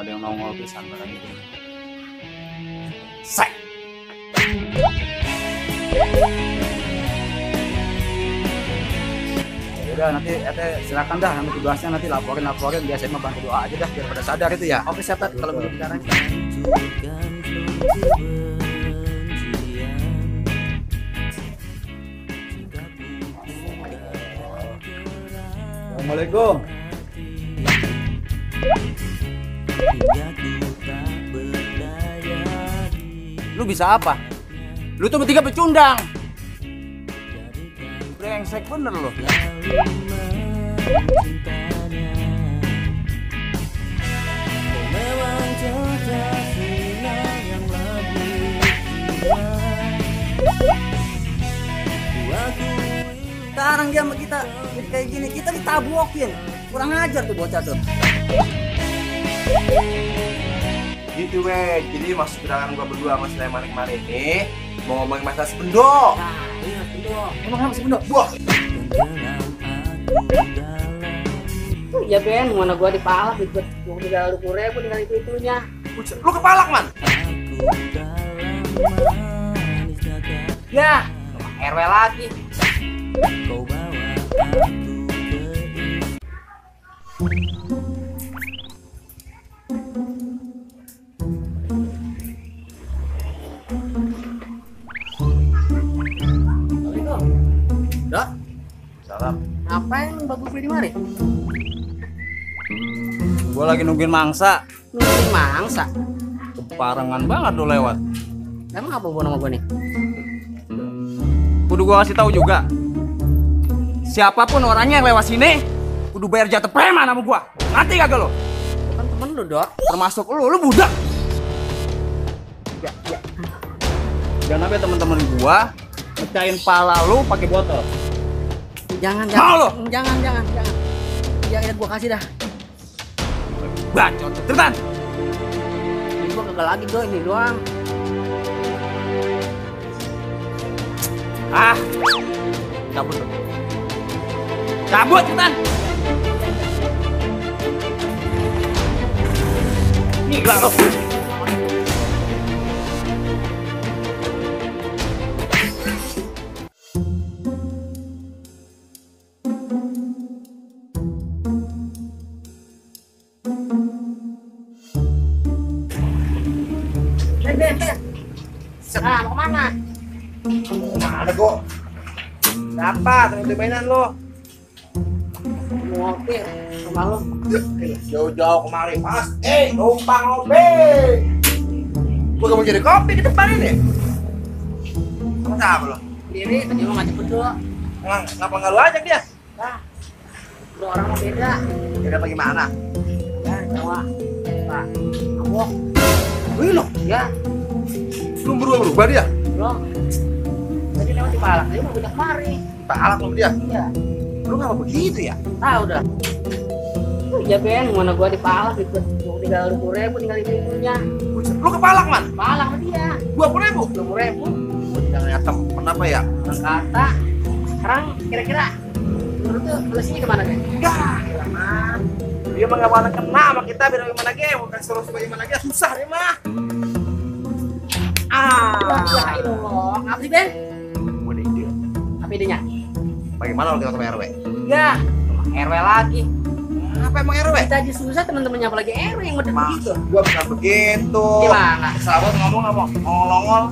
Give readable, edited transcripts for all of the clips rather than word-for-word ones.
ada yang nongol pisan barang itu. Sek. Ya udah nanti silakan dah, nanti tugasnya nanti laporin biasanya mah bantu doa aja dah biar pada sadar itu ya. Oke siap kalau begitu caranya. Assalamualaikum. Lu bisa apa? Lu tuh bertiga pecundang. Brengsek bener lu. Sekarang dia sama kita kayak gini, kita ditabokin. Kurang ajar tuh bocah tuh. Gitu weh, jadi maksud kedatangan gua berdua sama Sulaiman kemarin ini mau ngomongin masalah Sependo. Nah, iya Sependo. Emang kenapa Sependo? Buah. Ya Ben, mana gua dipalak ikut 30.000 dengan itu-itunya. Lu kepalak man? Ya, RW lagi. Dah. Salam. Ngapain bagus beli di mari? Gua lagi nungguin mangsa. Nungguin mangsa. Keparengan banget lu lewat. Emang apa hubungan sama gua nih? Kudu gua kasih tahu juga. Siapapun orangnya yang lewat sini, kudu bayar jatah preman sama gua. Ngerti kagak lo? Kan temen lu, Dok. Termasuk lu budak. Ya. Jangan sampai teman-teman gua pecahin pala lu pakai botol. Jangan. Mau lo? Jangan. Ya gua kasih dah. Bacot, cepetan. Ini gua kagak lagi, Do, ini doang. Ah. Cabut. Cabut, cepetan. Gila lo. Ben. Nah, mau kemana? Mana kok? Siapa? Temen mainan lo? Mau ngopi sama lu. Jauh-jauh kemari pas. Numpang ngopi. Gua gak mau jadi kopi di depan ini. Kamu siapa lo? Sendiri, tadi lu ngajak berdua. Ngapa nggak lu ajak dia? Nah, lu orang mau beda. Beda bagaimana? Ya, Jawa. Pak, ngabok. Wih lo, Ya, belum berubah dia? belum. Tadi lewat di Palak, dia mau beda kemari. Palak sama dia? Iya, Lu ngapa begitu ya? tahu dah. Ya Ben, mana gua di Palak ikut 30.000 tinggal itu-itunya. Lu kepalak man? Palak sama dia. 20.000? 20.000. Jangan nyatem, kenapa ya? Kata, sekarang kira-kira menurut tuh solusinya kemana Ben? Enggak, man. Dia mah gak bakal kena sama kita, beda gimana lagi? Mau kasih solusi bagaimana lagi? Susah dia mah. Ya ilah, apa sih Ben? Gue ada ide. Apa idenya? Bagaimana kalau kita sama RW? Ya, RW lagi. Apa emang RW? Kita aja susah, teman-temannya apalagi RW yang udah begitu. Gua bukan begitu. Gimana? Sahabat ngomong ngomong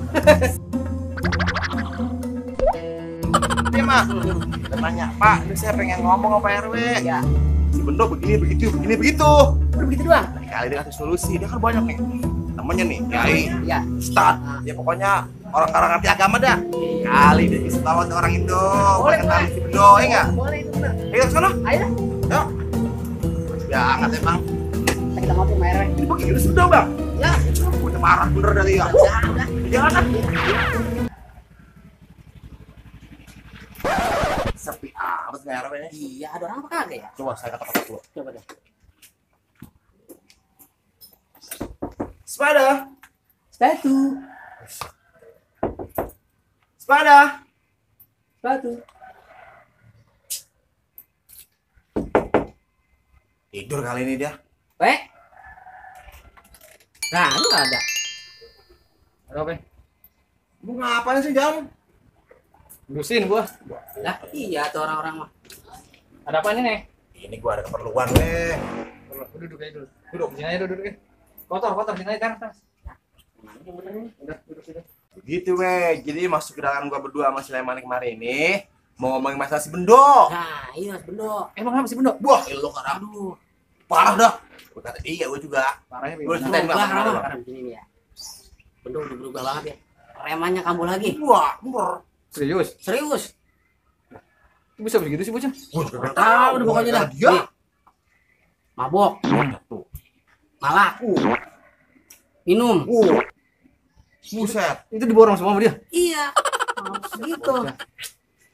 Dia mah kita nanya, Pak, ini saya pengen ngomong sama RW. Ya, Si Bendo begini begitu. udah begitu doang. Kali dia kasih solusi, dia kan banyak nih temennya nih, kiai, Ya, ustad, ya pokoknya orang-orang ngerti agama dah. Kali dia bisa tahu orang Indo, Boleh, kenal boleh. si Bendo, ya nggak? boleh itu bener. Ayo ke sana, Ayo, yuk. Jangan emang, kita ngopi sama RW. ini begitu sudah bang. Ya, Udah marah bener dari ya. udah. Jangan. Sepi amat nggak RW ini. Iya, ada orang apa kagak ya? Coba saya kata-kata dulu. Coba deh. Sepada, Sepatu. sepada. Tidur kali ini dia. Weh, Nah, itu nggak ada. Ada apa? Lu ngapain sih jam? Dusin gua. Lah, iya tuh orang-orang mah. Ada apa nih? Ini gua ada keperluan nih. Duduk aja dulu. Duduk, sini aja duduk ya. Kotor, sini aja kan. Udah, duduk sini. Begitu weh. Jadi masuk ke dalam gua berdua sama si Leman kemarin ini mau ngomongin masalah si Bendo. Nah, iya Mas Bendo. Emang apa sih Bendo? Wah, lu sekarang Aduh. parah dah. Gua kata iya gua juga. Parahnya Gua gimana? ceritain Berubah, nggak? sekarang begini nih ya. Bendo udah berubah banget ya. Remannya kambuh lagi. Wah, mur. Serius? Serius. Bisa begitu sih bocah? Gua juga Tahu udah pokoknya dah. Dia. Nih. Mabok, Tuh. malak, minum. Buset. Itu diborong semua sama dia? Iya. Gitu.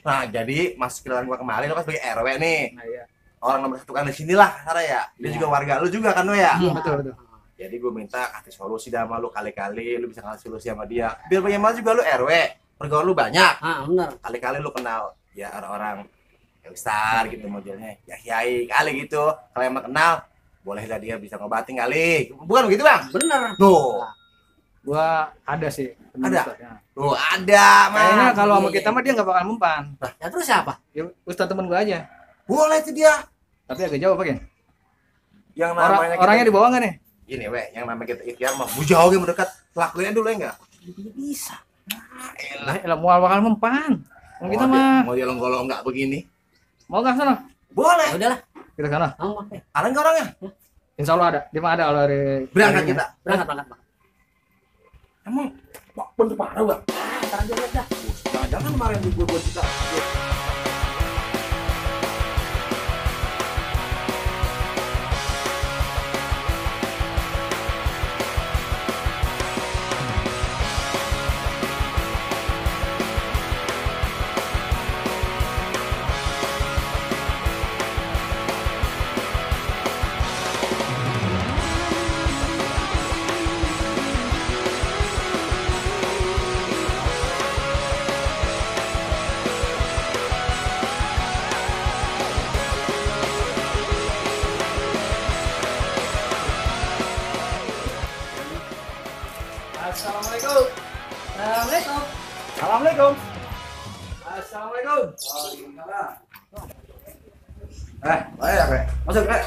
Nah, jadi masuk ke dalam gua kemarin lu kan sebagai RW nih. Nah iya. Orang nomor satu kan di sinilah karena ya. Dia Iya. juga warga lu juga kan lu ya. Iya. Betul. Jadi gue minta kasih solusi dah sama lu kali-kali lu bisa kasih solusi sama dia. Biar bagaimana juga lu RW, pergaulan lu banyak. Ah, benar. Kali-kali lu kenal ya orang-orang yang besar gitu modelnya. Ya kiai kali gitu. Kalau emang kenal, bolehlah dia bisa ngobatin kali. Bukan begitu, Bang? Bener. Tuh. Gua ada sih. temen Ada? Ustadz, ya. Tuh, ada, Kayaknya Mang. kalau sama kita mah dia nggak bakal mempan. Ya terus siapa? Ya, Ustadz temen gua aja. Boleh tuh dia. Tapi agak jauh apa Gen? Yang namanya Orangnya di bawah nggak nih? Ini, weh, yang namanya kita ikhtiar mah jauh yang mendekat. Lakuin dulu ya enggak? Bisa. Lah, elah mual bakal mempan. Kalau kita mah mau dia longgol enggak begini. mau nggak sana? Boleh. Ya udahlah. Kita sana. Kamu pakai. Ada enggak orangnya? Insya Allah ada. Di mana ada kalau dari Berangkat kita. Berangkat. Emang Pak bener parah, Bang. Ntar aja lihat dah. Jangan kemarin di gua kita. Assalamualaikum. Assalamualaikum. Assalamualaikum. Assalamualaikum. Baik. Masuk, Rek.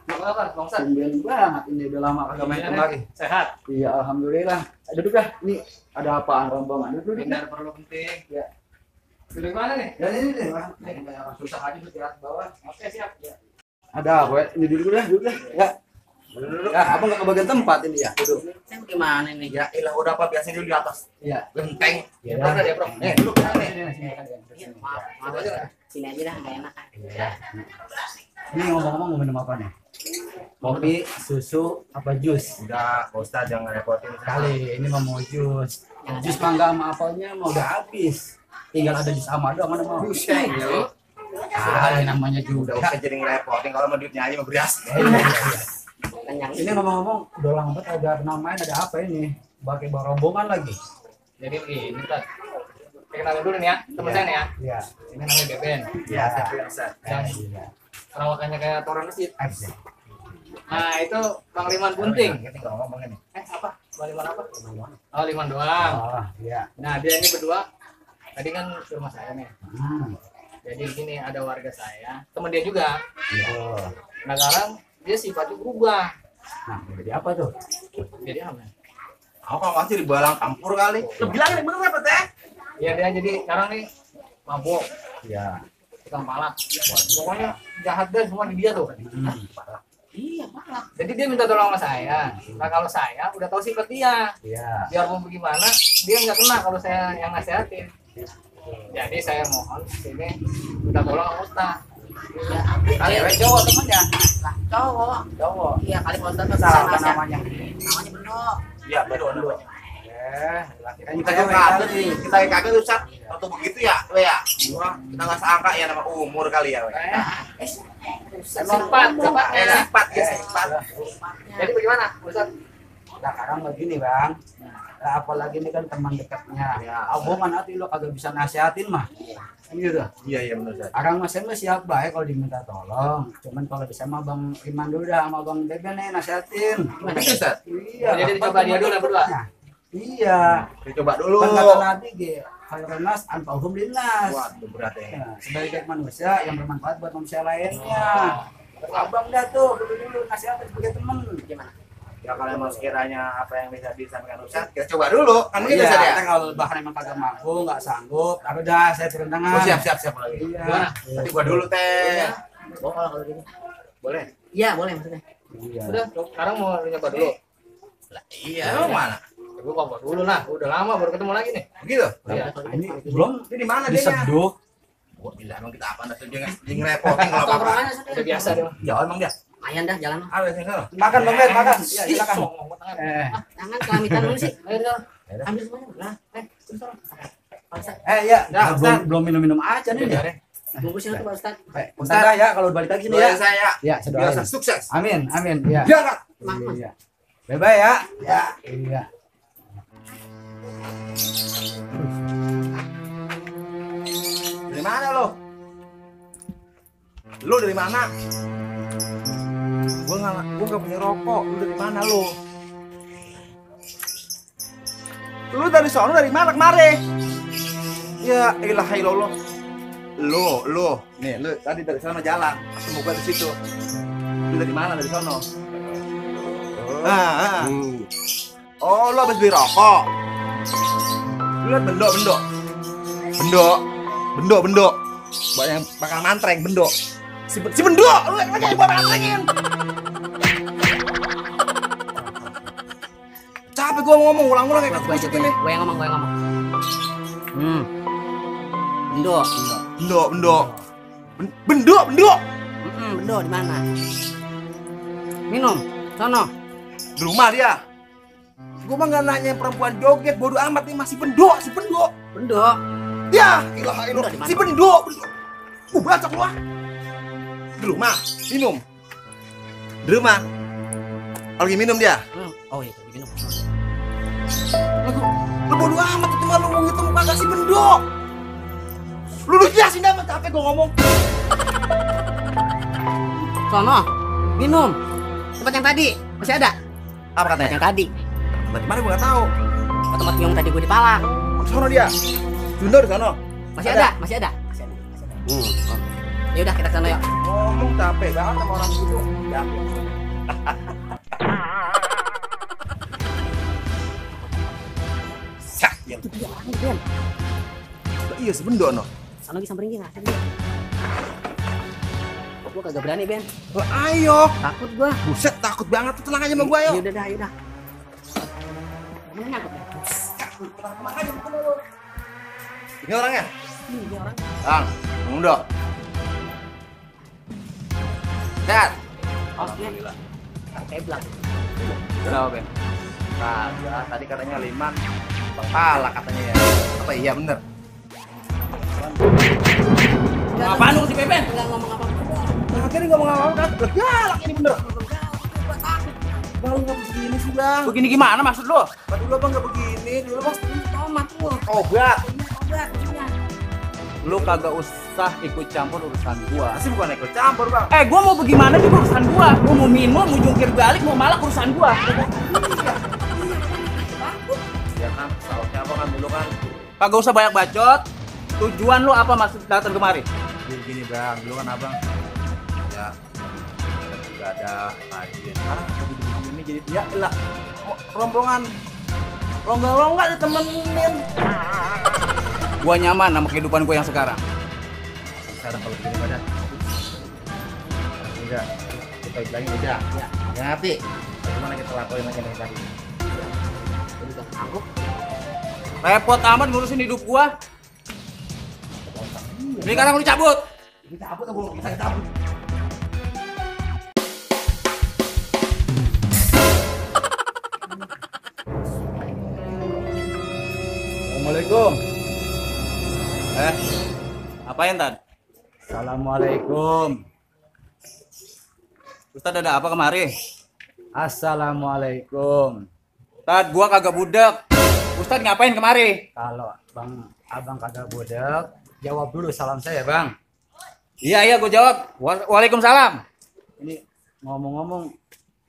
Apa kabar, Bang Ustadz? Tumben banget ini udah lama kagak main kemari. Sehat. Iya, alhamdulillah. Duduk dah. Ini ada apaan rombongan? Duduk. Benar perlu penting. Ya. Duduk mana nih? Dan ini deh, Bang. Ini kayak orang susah aja di atas bawah. Oke, siap. Ya. Ada apa? Ini duduk dah. Ya. Ya, apa nggak kebagian tempat ini ya? Duduk. Saya gimana nih? Ya, ilah udah apa biasanya dulu di atas. Iya. Genteng. Ya, Bro, ya, Bro. Duduk nih. Iya, maaf aja. Sini aja dah, nggak enak. Ini ngomong-ngomong mau minum apa nih? Kopi, susu, apa jus? Udah, Pak Ustadz jangan repotin Kali ini mah mau jus. Jus mangga sama apelnya mau udah habis. Tinggal ada jus amado mana mau? Buset, ya. Kali namanya Udah juga. usah jadi ngerepotin kalau mau duitnya aja mau beras. Kenyang. Ini ngomong-ngomong udah lama banget agak pernah main, ada apa ini? Pakai bawa rombongan lagi. Jadi begini, Ustadz. Kenalin dulu nih ya, temen saya nih ya. Iya. Ini namanya Beben. Iya, Ustadz. Yang perawakannya kayak toran masjid. Asik. Nah, itu Bang Liman Bunting. Ini kalau ngomongin nih. Apa? Bang Liman apa? Oh, Liman doang. Oh, iya. Nah, dia ini berdua. Tadi kan ke rumah saya nih. Hmm. Jadi gini, ada warga saya, temen dia juga. Iya. Nah, sekarang dia sifatnya berubah. Nah, jadi apa tuh? Jadi apa? Apa pasti dibalang campur kali. Lu bilang ini bener apa teh? Ya dia jadi sekarang nih mabok, Iya. tukang palak. Pokoknya jahat deh semua di dia tuh. Iya, malah. Jadi dia minta tolong sama saya. Nah kalau saya udah tahu sifat dia, Iya. biar mau bagaimana dia nggak kena kalau saya yang nasihatin. Jadi saya mohon sini minta tolong sama Ustaz. Ya, Kali cewek cowok temen ya? lah, cowok. Cowok. Iya, kali Pak Ustadz tuh Salah apa nasihat. namanya? Namanya Bendo. Iya, betul. Kita Kita yang kaget nih, kita yang kaget Ustadz. Waktu begitu ya, we ya. Wah, kita nggak sangka ya nama umur kali ya, we. Sifat, sifatnya. Sifat ya, sifat. Jadi bagaimana, Ustaz? Nah, sekarang begini bang, Nah, apalagi ini kan teman dekatnya. Hubungan hati lo kagak bisa nasihatin mah. Kan gitu. Iya benar Ustaz. Akang Mas mah siap baik kalau diminta tolong. Cuman kalau bisa mah Bang Iman dulu dah sama Bang Beben nih nasihatin. Gimana Ustaz? Iya. Jadi dicoba dia dulu berdua. Iya. Coba dulu. Kan kata Nabi khairunas anfa'uhum linnas. Waduh berat ya. Ya, sebagai manusia yang bermanfaat buat manusia lainnya. Abang dah tuh dulu nasihatin sebagai teman. Gimana? Ya kalau emang sekiranya apa yang bisa disampaikan Ustaz, kita coba dulu. Kan gitu Iya, Ustaz ya. kan kalau bahkan emang kagak mampu, nggak sanggup, tapi dah saya turun tangan. Oh, siap lagi. Iya. Gimana? Tapi gua dulu teh. Oh, kalau gitu. Boleh? Iya, boleh maksudnya. Iya. Udah, sekarang mau nyoba dulu. Lah iya, emang mana? Gue coba dulu lah, udah lama baru ketemu lagi nih. Begitu? Iya. Ini belum Ini di mana dia? diseduh. Gua bilang emang kita apa tuh dia ngerepotin kalau apa. Tongkrongannya udah biasa dia. Ya emang dia. Lumayan dah jalan. Ayo sini sana. Makan Bang Ben, makan. Iya, silakan. Jangan kelamitan dulu sih. Ayo dong. Ambil semuanya. Nah, terus dong. Ya, Ya, Ustaz. belum minum-minum aja nih. Bungkusnya tuh Pak Ustaz. Ustaz dah ya kalau balik lagi sini Doain ya. saya. Ya, Biar sedoain. saya sukses. Amin, amin. Ya. Jangan. Iya. Bye-bye ya. Ya. Iya. Dari mana lo? Lo dari mana? Gua nggak punya rokok. Lu dari mana lo? Lu dari sono dari mana kemarin? Ya ilah illallah. Lo. Nih, lu tadi dari sana jalan. Semoga di situ. Lu dari mana dari sono? Oh, lo habis beli rokok. Lu lihat bendok. Banyak yang bakal mantreng bendok. Si bendok, lu lihat lagi gua mantrengin. Capek gua ngomong ulang-ulang kayak Gue aja kusut ini. gue yang ngomong. Bendo. Bendok. Bendo di mana? Minum. Sono. Di rumah dia. Gua mah nggak nanya perempuan joget, bodo amat nih masih bendok, si bendok. Bendo. Ya, ilah Bendok di mana? si bendok. Bacok lu ah. Di rumah, minum. Di rumah. Lagi minum dia. Oh iya, minum. Lu bodo amat itu mah lu mau ketemu kagak si bendok. Lu jelasin dah capek gua ngomong. Sono. Minum. Tempat yang tadi masih ada. Apa Tempat katanya? yang tadi. Bagaimana gua nggak tahu. Tempat yang tadi gue di Palang. Sono dia. Bendok di sono. Masih ada. Ya udah kita ke sana yuk. Ngomong capek banget sama orang gitu. Ya. Sak, ya. Itu dia orangnya, Ben. Lah, iya si bendok no. Sana lagi samperin dia. Gue kagak berani, Ben. Lah, ayo. Takut gua. Buset, takut banget tuh, tenang aja sama gua ayo. Ya udah. Mana nyangkut, Ben? Tenang aja sama lu. Ini orangnya? Ini dia orang. Bang, bendok. Sehat. Osnya keblak. Berapa, Ben? Kagak, tadi katanya 5 kepala katanya ya. Apa iya bener? Apaan lu si Beben? Enggak ngomong apa-apa. Nah, akhirnya ngomong apa-apa kan? Lah, galak ini bener. Bang, nggak begini sih, Bang. Begini gimana maksud lu? Dulu Bang nggak begini, dulu Bang Tomat lu. obat. Obat. Lu kagak usah ikut campur urusan gua. Pasti bukan ikut campur, Bang. Gua mau bagaimana juga urusan gua. Gua mau minum, mau jungkir balik, mau malak urusan gua. Ya kan, salahnya apa kan dulu kan? Kagak usah banyak bacot. Tujuan lu apa maksud datang kemari? Gini, Bang, dulu kan Abang ya juga ada kajian. Sekarang kita begini jadi dia lah rombongan rongga-rongga ditemenin. Gua nyaman sama kehidupan gua yang sekarang. Sekarang kalau begini pada udah kita bilangin udah ya ngerti bagaimana kita laporin aja nih tadi. Repot amat ngurusin hidup gua. Ini sekarang lu cabut. Kita cabut atau belum? Kita cabut. Assalamualaikum. Apain Tad? Assalamualaikum. Ustaz ada apa kemari? Assalamualaikum. Tad, gua kagak budak. Ustadz ngapain kemari? Kalau abang kagak bodek, jawab dulu salam saya bang. Iya, gue jawab. Waalaikumsalam. Ini ngomong-ngomong,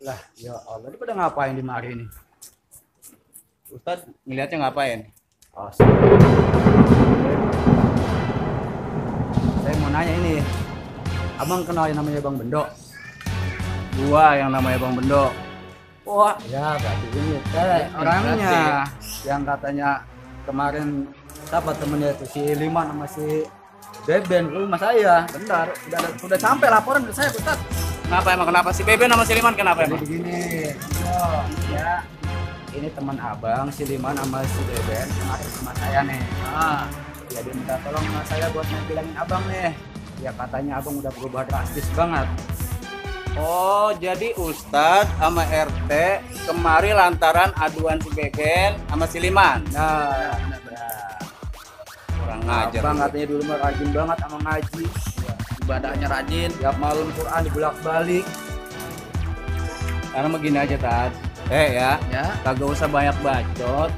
lah ya Allah, ini pada ngapain di mari ini? Ustadz ngeliatnya ngapain? Oh, saya mau nanya ini, abang kenal yang namanya Bang Bendo? Gua yang namanya Bang Bendo. Wah, ya berarti ini orangnya yang katanya kemarin siapa temennya itu si Liman sama si Beben ke rumah saya. Bentar, udah sampai laporan ke saya, Ustaz. Kenapa si Beben sama si Liman kenapa Jadi emang? begini, ya ini teman abang si Liman sama si Beben kemarin sama saya nih. Ya dia minta tolong sama saya buat bilangin abang nih. Ya katanya abang udah berubah drastis banget. Oh, jadi Ustadz sama RT kemari lantaran aduan si Beben sama si Liman. Nah, Kurang ngajar. abang katanya dulu mah rajin banget sama ngaji. Ibadahnya rajin, tiap malam Quran dibolak-balik. Karena begini aja, Tad. Ya, Ya. kagak usah banyak bacot.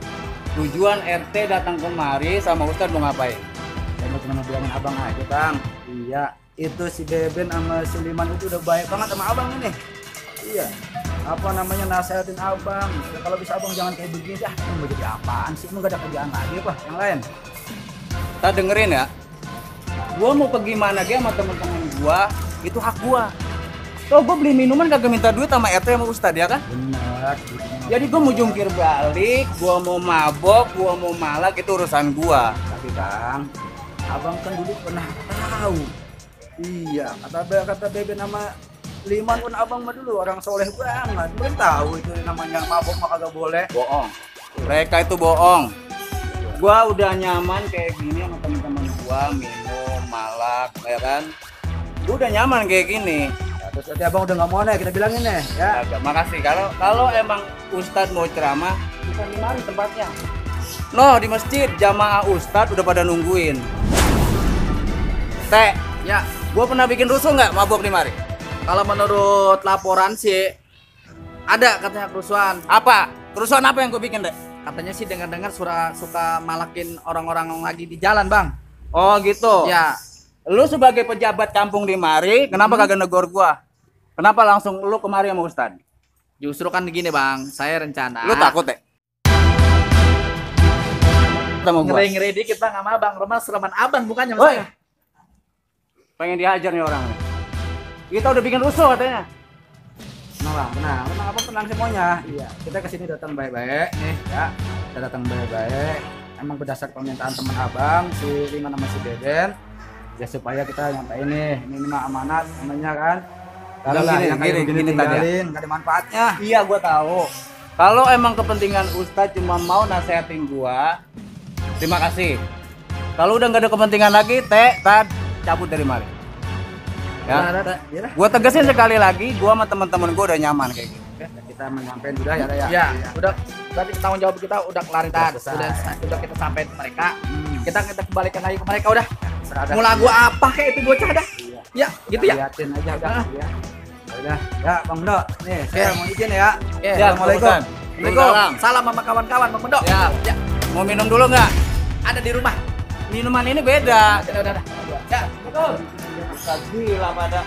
Tujuan RT datang kemari sama Ustadz mau ngapain? Saya mau cuma bilangin abang aja bang. Iya, itu si Beben sama si Liman itu udah baik banget sama abang ini. Iya. Apa namanya nasehatin abang. Ya, kalau bisa abang jangan kayak begini dah. Mau jadi apaan sih? Emang gak ada kerjaan lagi apa? Yang lain. Tad dengerin ya. Gua mau pergi mana aja sama temen-temen gua, itu hak gua. Tuh gua beli minuman kagak minta duit sama RT sama Ustadz ya kan? Benar. Jadi gua mau jungkir balik, gua mau mabok, gua mau malak itu urusan gua. Tapi bang, abang kan dulu pernah tahu. Iya, kata Beben sama Liman pun abang mah dulu orang soleh banget. Belum tahu itu namanya mabok mah kagak boleh. Bohong. Mereka itu bohong. Gua udah nyaman kayak gini sama temen-temen gua, minum, malak, ya kan? Gua udah nyaman kayak gini. Ya, terus nanti abang udah nggak mau nih, kita bilangin nih ya. Kagak, makasih. Kalau emang Ustadz mau ceramah, bukan di mari tempatnya. No, di masjid jamaah Ustadz udah pada nungguin. Teh, Ya, gua pernah bikin rusuh nggak mabok di mari? kalau menurut laporan sih ada katanya kerusuhan. Apa? Kerusuhan apa yang gua bikin, Dek? Katanya sih dengar-dengar suka malakin orang-orang yang lagi di jalan, Bang. Oh gitu. Ya, Lu sebagai pejabat kampung di mari, kenapa kagak negor gua? Kenapa langsung lu kemari sama Ustadz? justru kan gini, Bang. Saya rencana. Lu takut, Dek? Sama gua. Ngeri-ngeri dikit, Bang, sama Abang. Rumah sereman Abang bukannya sama Woi. saya. Pengen dihajar nih orang. Kita udah bikin rusuh katanya. Tenang, abang tenang semuanya. Iya, kita kesini datang baik-baik nih ya. Kita datang baik-baik. Emang berdasar permintaan teman abang si Liman sama si Beben. Ya supaya kita nyampein nih, ini mah amanat namanya kan. Kalau Gini, lah yang kayak gini, begini gini tadi ya. tinggalin, nggak ada manfaatnya. Iya, gua tahu. Kalau emang kepentingan Ustadz cuma mau nasehatin gua, terima kasih. Kalau udah nggak ada kepentingan lagi, Tad cabut dari mari. Ya. Ya, Gua tegasin sekali lagi, gua sama teman-teman gua udah nyaman kayak gitu. kita menyampaikan sudah ya, ya. Ya, udah berarti tanggung jawab kita udah kelar Udah Tad. selesai. Udah kita sampaikan ke mereka. Kita kembalikan lagi ke mereka udah. Serada. Mula gua apa kayak itu bocah dah. Iya. Ya, gitu ya. Liatin aja udah. Ah. Ya. Udah, ya Bang Bendo, nih saya mau izin ya. Oke. Ya, Assalamualaikum. Assalamualaikum. Salam sama kawan-kawan, Bang Bendo. Ya. Ya, Mau minum dulu nggak? ada di rumah. Minuman ini beda. Udah. Ya, betul. Gila pada.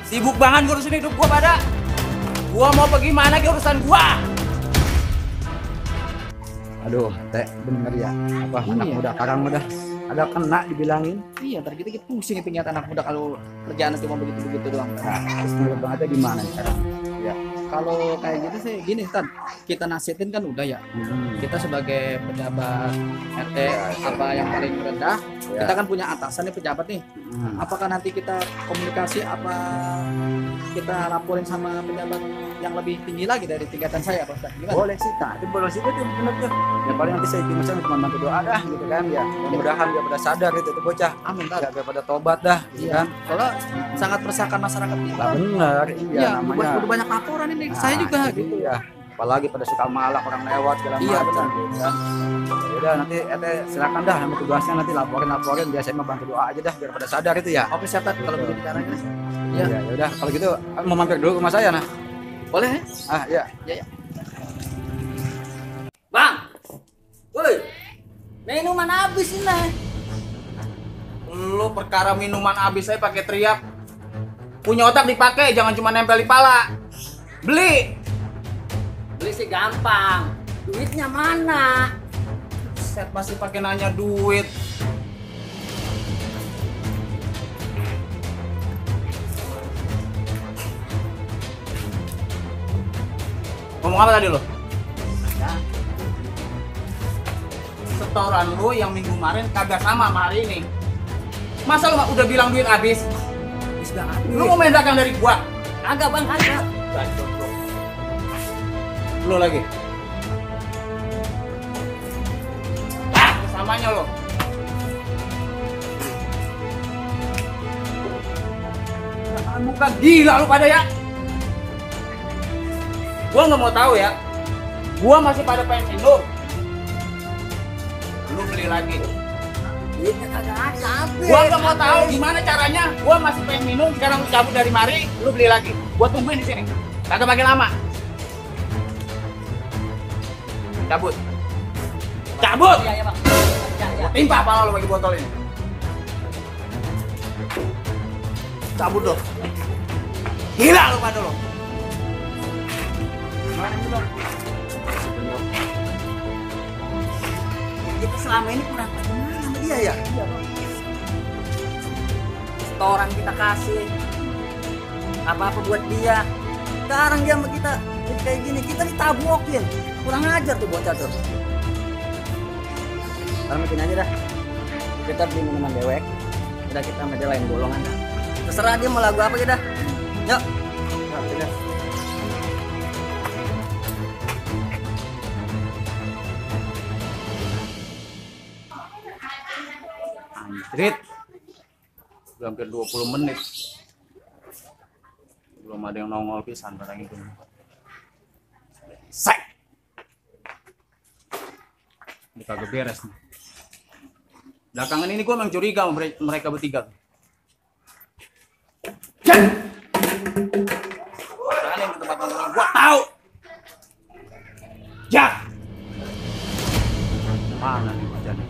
Sibuk banget ngurusin hidup gua pada. Gua mau pergi mana ke urusan gua. Aduh, Teh, bener ya. Apa anak Iya. muda sekarang udah ada kena dibilangin. Iya, ntar kita pusing itu nyata anak muda kalau kerjaan cuma begitu-begitu doang. Nah, terus menurut Bang Ate gimana sekarang? Ya. Kalau kayak gitu sih gini, Tan. Kita nasihatin kan udah ya. Kita sebagai pejabat RT apa yang paling rendah, Ya. kita kan punya atasan nih pejabat nih. Apakah nanti kita komunikasi apa kita laporin sama pejabat yang lebih tinggi lagi dari tingkatan saya, Pak Ustaz? Gimana? Boleh sih, Tah. Itu boleh sih, itu bener tuh. Ya paling nanti saya cuma cuma bantu doa dah gitu kan ya. Mudah-mudahan dia pada sadar itu tuh bocah. Amin, Tan. Gak pada tobat dah gitu Iya. kan. Soalnya sangat meresahkan masyarakat kita. Nah, bener, iya Iya, namanya. udah banyak laporan ini. Nah, Saya juga gitu gitu. ya. Apalagi pada suka malak orang lewat segala Iya, macam benar. gitu kan. Ya udah nanti Ete silakan dah sama tugasnya nanti laporin biasa mah bantu doa aja dah biar pada sadar itu ya. Oke, siap, Tan. Kalau begitu caranya. Iya, Iya. ya udah kalau gitu mau mampir dulu ke rumah saya nah. Boleh? Ah, iya. Ya. Bang. Woi. Minuman habis ini. Lu perkara minuman habis saya pakai teriak. Punya otak dipakai, jangan cuma nempel di pala. Beli. Beli sih gampang. Duitnya mana? Set masih pakai nanya duit. Ngomong apa tadi lo? Setoran lu yang minggu kemarin kagak sama hari ini. Masa lu udah bilang duit habis? Habis banget. Lu mau main dagang dari gua? Agak bang, agak. Lu lagi. Ah, samanya lo. Muka gila lu pada ya. Gua nggak mau tahu ya. Gua masih pada pengen minum. Lu beli lagi. Duitnya kagak ada. Habis. Gua nggak mau tahu gimana caranya. Gua masih pengen minum. Sekarang lu cabut dari mari. Lu beli lagi. Gua tungguin di sini. Kagak pakai lama. Cabut. Cabut. Iya, bang. Ya. Timpa pala lu bagi botol ini. Cabut dong. Gila lu pada lo. Mana ini dong? Kita selama ini kurang bagaimana sama dia ya? Iya, bang. Setoran kita kasih. Apa-apa buat dia. Sekarang dia sama kita jadi kayak gini, kita ditabokin. Kurang ajar tuh bocah tuh. Sekarang aja dah. Kita beli minuman dewek. Udah kita sama dia lain golongan dah. Terserah dia mau lagu apa ya dah. Yuk. Udah. Anjrit. Udah hampir 20 menit. Belum ada yang nongol pisan barang itu. Sek. Ini kagak beres nih. Belakangan ini gue memang curiga sama mereka bertiga. Jangan yang ke tempat nongkrong gue tahu. Ya. Mana nih wajahnya?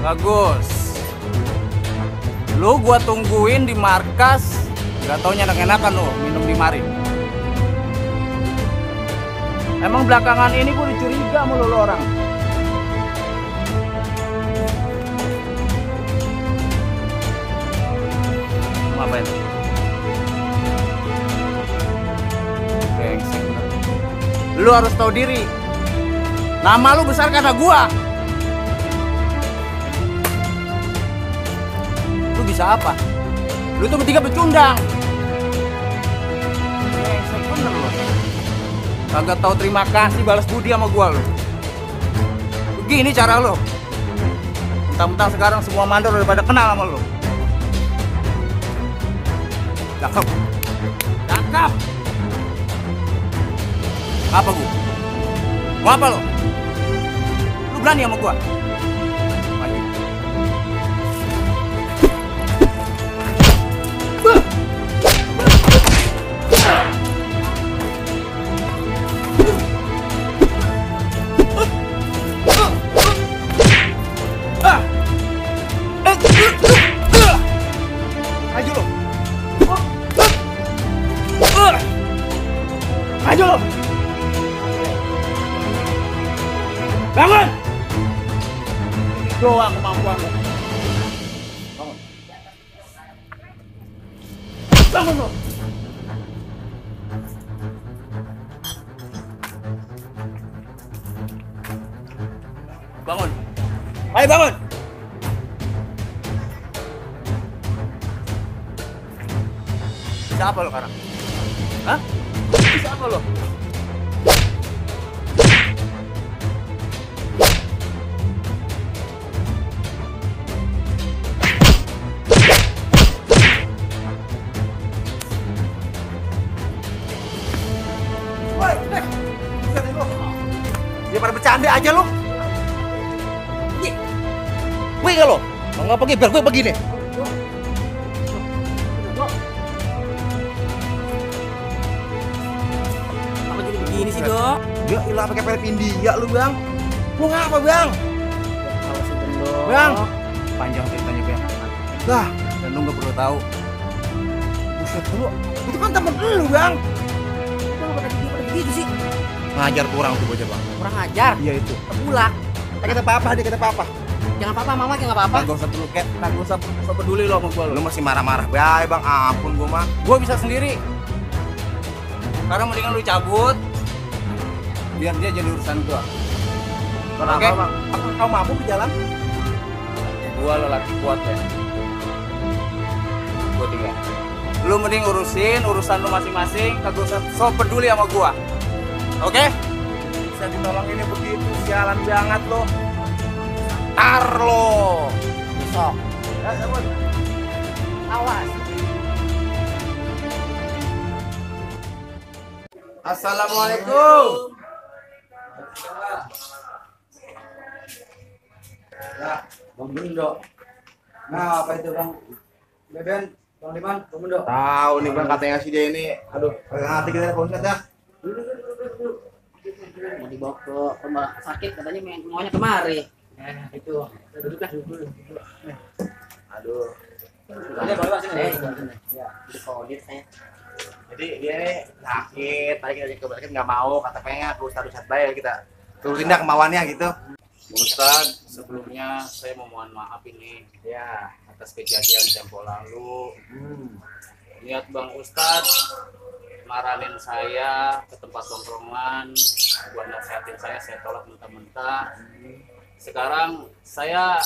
Bagus. Lu gua tungguin di markas, gak taunya enak-enakan lu minum di mari. Emang belakangan ini gua dicuriga mulu lu orang. Ngapain? Brengsek. Lu harus tahu diri. Nama lu besar karena gua. Bisa apa? Lu tuh bertiga pecundang. Bener lo. Kagak tahu terima kasih balas budi sama gua lo. Begini cara lo. Mentang-mentang sekarang semua mandor udah pada kenal sama lo. Cakep. Cakep. Apa gua? Mau apa lo? Lu berani sama gua? Maju lo. Bangun. Doang kemampuan lo. Bangun. Bangun lo. Bangun. Ayo bangun. Siapa lo sekarang? Hah? Siapa lo? Pendek aja lo. Pergi. Pergi nggak lo? Kalau nggak pergi, biar gue pergi nih. Apa jadi begini sih, Dok? Ya ilah pakai pelek India lu bang. Lu ngapa bang? Awasin Dok. Bang. Panjang ceritanya Ben. Lah, Dan lu nggak perlu tahu. buset lu. Itu kan temen lu bang. Kenapa tadi dia pada begitu sih? Ngajar kurang tuh bocah bang. Kurang ajar. Iya itu. Tebulak. Dia kata papa, dia kata papa. Jangan apa-apa, Mama jangan apa-apa. Gak usah perlu Ket, gak usah peduli lo sama gua Lu lo. masih marah-marah. Baik bang, ampun gua mah. Gua bisa sendiri. Sekarang mendingan lu cabut. Biar dia jadi urusan gua. Kenapa Oke. bang? Apa kau mabuk di jalan? Gua lelaki kuat ya. Gua tinggal. Lu mending urusin urusan lu masing-masing, kagak usah so peduli sama gua. Oke? Bisa ditolong ini begitu, sialan banget lo. Tar lo. Sok. Ya, ya, Bun. Awas. Assalamualaikum. Ya, Bang Bendo. Nah, apa itu Bang Beben, Bang Liman, Bang Bendo? Tahu nih bang katanya si dia ini. Aduh, pegang hati kita Pak Ustadz dah. Mau dibawa ke rumah sakit katanya maunya kemari. Itu. Duduk lah, duduk. Aduh. Ada bawa sini. Ya, di kodit saya. Jadi dia nih sakit. Tadi kita ke sakit nggak mau. Kata pengen ke Ustadz bayar kita. Turutin dah kemauannya gitu. Ustaz, sebelumnya saya mau mohon maaf ini Ya. atas kejadian tempo lalu. Niat Bang Ustaz marahin saya ke tempat tongkrongan buat nasihatin saya tolak mentah-mentah. Sekarang saya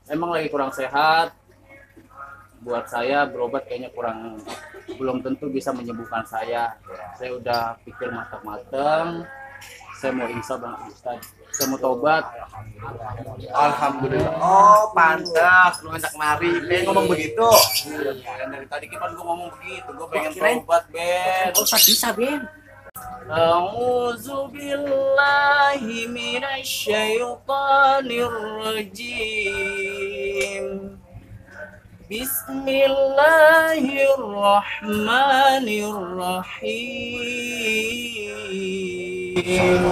emang lagi kurang sehat. Buat saya berobat kayaknya belum tentu bisa menyembuhkan saya. Saya udah pikir matang-matang. Saya mau insya Bang Ustaz. Saya mau tobat. Alhamdulillah. Oh, pantas lu ngajak mari. Pengen ngomong begitu. Iya, dari tadi kan gua ngomong begitu. Gua pengen Kirain- tobat, Ben. Oh, Ustaz bisa, Ben. A'udzu billahi minasyaitonir rajim. Bismillahirrahmanirrahim.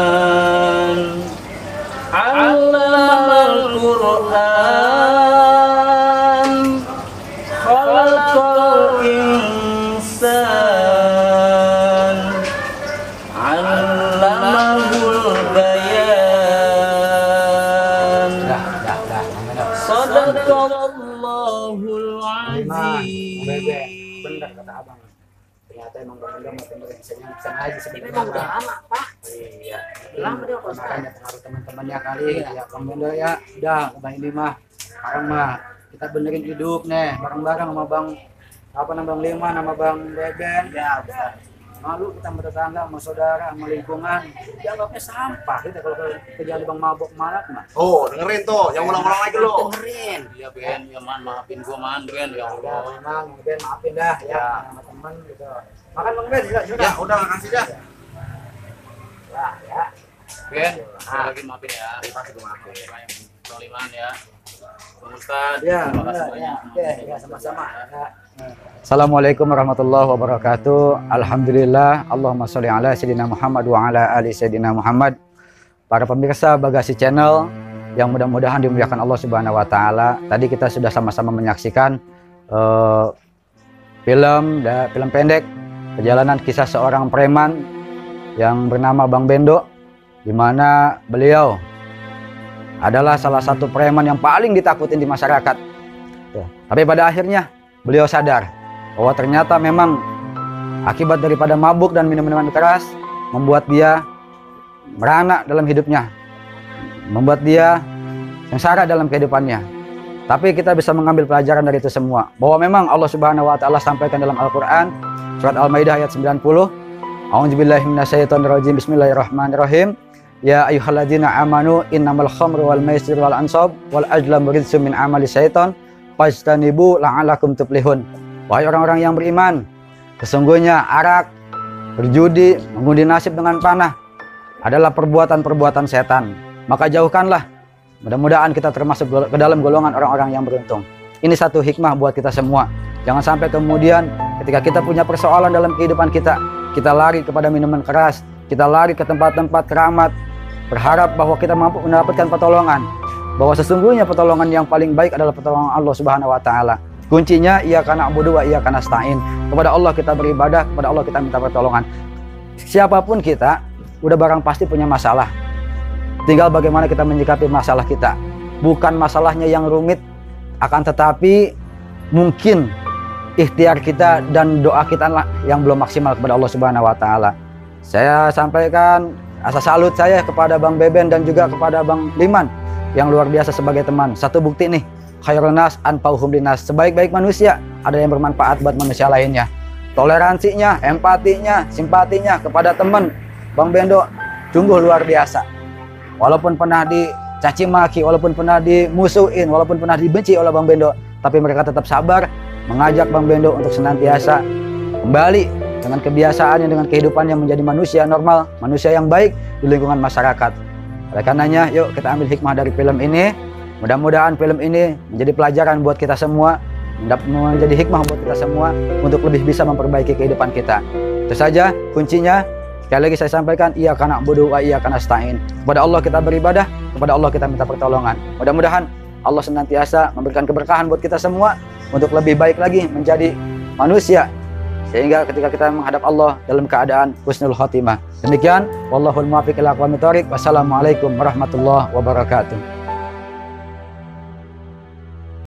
Ar-Rahman 'allamal Qur'an khalaqal insan 'allamahul bayan sadaqallahul Bebe, bener azim. kata Abang. Ternyata emang Bang Bendo makin bisa aja Ini sebenarnya. memang udah lama, Pak. Iya. Lama dia Pak Ustaz. Makanya pengaruh teman-temannya kali ya Bang Bendo ya. Udah, Bang ini mah. Sekarang mah kita benerin hidup nih bareng-bareng sama Bang Bang Liman sama Bang Beben. Ya, udah. Malu kita bertetangga sama saudara sama lingkungan. Dianggapnya sampah kita kalau terjadi Bang mabok malak mah. Oh, dengerin tuh. Yang ulang-ulang lagi lo. Dengerin. Iya Ben, ya man, maafin gua man Ben, ya Ya Allah. memang Bang Ben maafin dah ya sama teman gitu. Makan Bang Ben Ya, sudah. udah makasih dah. Wah, ya. Ben, sekali lagi maafin ya. Terima kasih gua maafin. Bang Liman ya. Bang Ustaz, Ya, terima kasih ya, banyak. oke, ya sama-sama. Ya. Assalamualaikum warahmatullahi wabarakatuh. Alhamdulillah, Allahumma sholli ala sayyidina Muhammad wa ala ali sayyidina Muhammad. Para pemirsa Bagasi Channel yang mudah-mudahan dimuliakan Allah Subhanahu wa taala. Tadi kita sudah sama-sama menyaksikan film pendek perjalanan kisah seorang preman yang bernama Bang Bendo, di mana beliau adalah salah satu preman yang paling ditakutin di masyarakat. Ya, tapi pada akhirnya beliau sadar bahwa ternyata memang akibat daripada mabuk dan minum-minuman keras membuat dia merana dalam hidupnya, membuat dia sengsara dalam kehidupannya. Tapi kita bisa mengambil pelajaran dari itu semua, bahwa memang Allah Subhanahu wa taala sampaikan dalam Al-Qur'an surat Al-Maidah ayat 90, A'udzubillahi minasyaitonirrajim, bismillahirrahmanirrahim. Ya ayyuhalladzina amanu innamal khamru wal maisir wal ansab wal azlamu rijsum min amali syaiton fajtanibu la'alakum tuflihun. Wahai orang-orang yang beriman, sesungguhnya arak, berjudi, mengundi nasib dengan panah adalah perbuatan-perbuatan setan. Maka jauhkanlah. Mudah-mudahan kita termasuk ke dalam golongan orang-orang yang beruntung. Ini satu hikmah buat kita semua. Jangan sampai kemudian ketika kita punya persoalan dalam kehidupan kita, kita lari kepada minuman keras, kita lari ke tempat-tempat keramat, berharap bahwa kita mampu mendapatkan pertolongan. Bahwa sesungguhnya pertolongan yang paling baik adalah pertolongan Allah Subhanahu wa taala. Kuncinya iyyaka na'budu wa iyyaka nasta'in. Kepada Allah kita beribadah, kepada Allah kita minta pertolongan. Siapapun kita, udah barang pasti punya masalah. Tinggal bagaimana kita menyikapi masalah kita. Bukan masalahnya yang rumit, akan tetapi mungkin ikhtiar kita dan doa kita lah yang belum maksimal kepada Allah Subhanahu wa taala. Saya sampaikan rasa salut saya kepada Bang Beben dan juga kepada Bang Liman yang luar biasa sebagai teman. Satu bukti nih, khairun nas anfa'uhum linnas. Sebaik-baik manusia ada yang bermanfaat buat manusia lainnya. Toleransinya, empatinya, simpatinya kepada teman Bang Bendo sungguh luar biasa. Walaupun pernah dicaci maki, walaupun pernah dimusuhin, walaupun pernah dibenci oleh Bang Bendo, tapi mereka tetap sabar mengajak Bang Bendo untuk senantiasa kembali dengan kebiasaannya, dengan kehidupannya menjadi manusia normal, manusia yang baik di lingkungan masyarakat. Oleh karenanya, yuk kita ambil hikmah dari film ini. Mudah-mudahan film ini menjadi pelajaran buat kita semua, menjadi hikmah buat kita semua untuk lebih bisa memperbaiki kehidupan kita. Itu saja kuncinya. Sekali lagi saya sampaikan, iyyaka na'budu wa iyyaka nasta'in. Kepada Allah kita beribadah, kepada Allah kita minta pertolongan. Mudah-mudahan Allah senantiasa memberikan keberkahan buat kita semua untuk lebih baik lagi menjadi manusia, sehingga ketika kita menghadap Allah dalam keadaan husnul khotimah. Demikian, wallahul muwaffiq ila aqwamit thoriq. Wassalamualaikum warahmatullahi wabarakatuh.